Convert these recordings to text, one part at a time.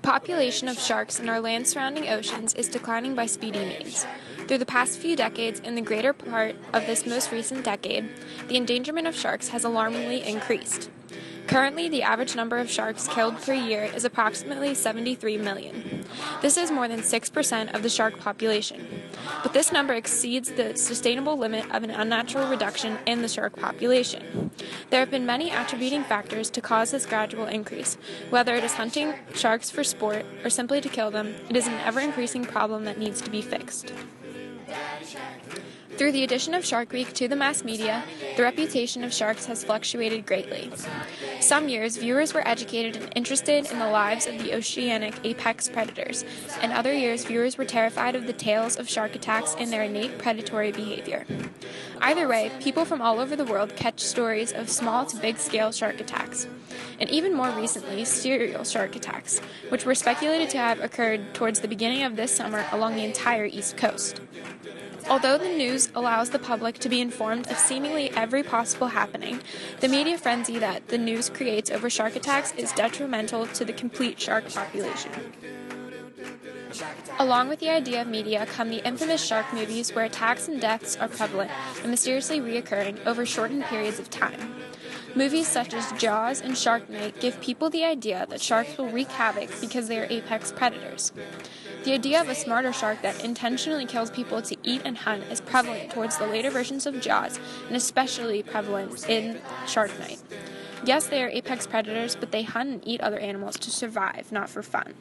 population of sharks in our land surrounding oceans is declining by speedy means. Through the past few decades and the greater part of this most recent decade, the endangerment of sharks has alarmingly increased. Currently, the average number of sharks killed per year is approximately 73 million. This is more than 6% of the shark population. But this number exceeds the sustainable limit of an unnatural reduction in the shark population. There have been many attributing factors to cause this gradual increase. Whether it is hunting sharks for sport or simply to kill them, it is an ever-increasing problem that needs to be fixed. Through the addition of Shark Week to the mass media, the reputation of sharks has fluctuated greatly. Some years, viewers were educated and interested in the lives of the oceanic apex predators, and other years, viewers were terrified of the tales of shark attacks and their innate predatory behavior. Either way, people from all over the world catch stories of small to big-scale shark attacks, and even more recently, serial shark attacks, which were speculated to have occurred towards the beginning of this summer along the entire East Coast. Although the news allows the public to be informed of seemingly every possible happening, the media frenzy that the news creates over shark attacks is detrimental to the complete shark population. Along with the idea of media come the infamous shark movies where attacks and deaths are prevalent and mysteriously reoccurring over shortened periods of time. Movies such as Jaws and Shark Night give people the idea that sharks will wreak havoc because they are apex predators. The idea of a smarter shark that intentionally kills people to eat and hunt is prevalent towards the later versions of Jaws, and especially prevalent in Shark Night. Yes, they are apex predators, but they hunt and eat other animals to survive, not for fun.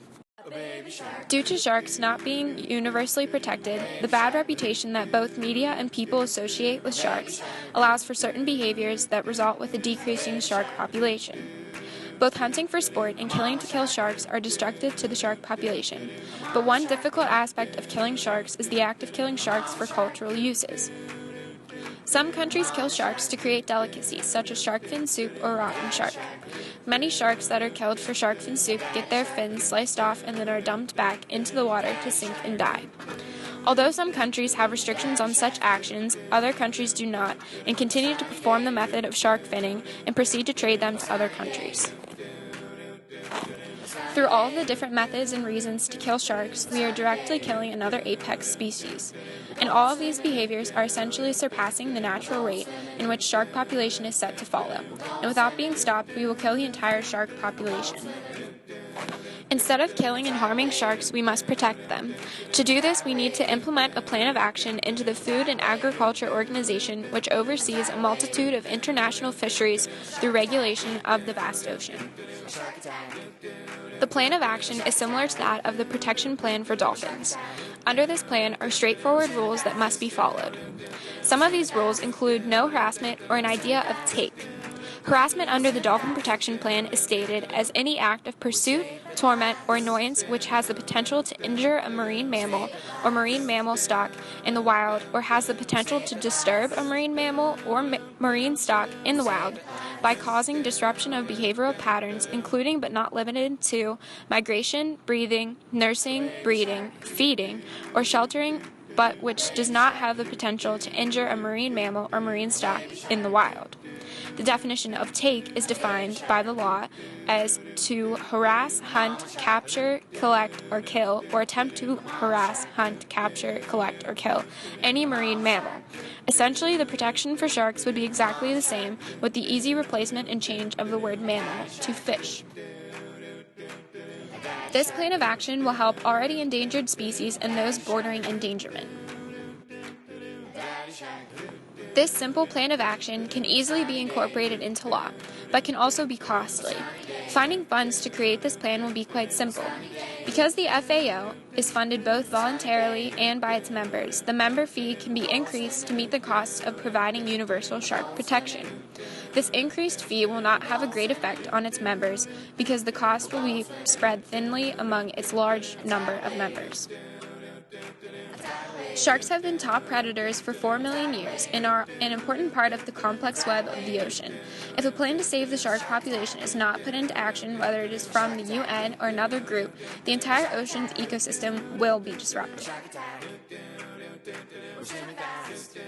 Due to sharks not being universally protected, the bad reputation that both media and people associate with sharks allows for certain behaviors that result with a decreasing shark population. Both hunting for sport and killing to kill sharks are destructive to the shark population, but one difficult aspect of killing sharks is the act of killing sharks for cultural uses. Some countries kill sharks to create delicacies, such as shark fin soup or rotten shark. Many sharks that are killed for shark fin soup get their fins sliced off and then are dumped back into the water to sink and die. Although some countries have restrictions on such actions, other countries do not, and continue to perform the method of shark finning and proceed to trade them to other countries. Through all of the different methods and reasons to kill sharks, we are directly killing another apex species. And all of these behaviors are essentially surpassing the natural rate in which shark population is set to follow. And without being stopped, we will kill the entire shark population. Instead of killing and harming sharks, we must protect them. To do this, we need to implement a plan of action into the Food and Agriculture Organization, which oversees a multitude of international fisheries through regulation of the vast ocean. The plan of action is similar to that of the protection plan for dolphins. Under this plan are straightforward rules that must be followed. Some of these rules include no harassment or an idea of take. Harassment under the Dolphin Protection Plan is stated as any act of pursuit, torment, or annoyance which has the potential to injure a marine mammal or marine mammal stock in the wild, or has the potential to disturb a marine mammal or marine stock in the wild by causing disruption of behavioral patterns, including but not limited to migration, breathing, nursing, breeding, feeding, or sheltering, but which does not have the potential to injure a marine mammal or marine stock in the wild. The definition of take is defined by the law as to harass, hunt, capture, collect, or kill, or attempt to harass, hunt, capture, collect, or kill any marine mammal. Essentially, the protection for sharks would be exactly the same, with the easy replacement and change of the word mammal to fish. This plan of action will help already endangered species and those bordering endangerment. This simple plan of action can easily be incorporated into law, but can also be costly. Finding funds to create this plan will be quite simple. Because the FAO is funded both voluntarily and by its members, the member fee can be increased to meet the costs of providing universal shark protection. This increased fee will not have a great effect on its members because the cost will be spread thinly among its large number of members. Sharks have been top predators for 4 million years and are an important part of the complex web of the ocean. If a plan to save the shark population is not put into action, whether it is from the UN or another group, the entire ocean's ecosystem will be disrupted.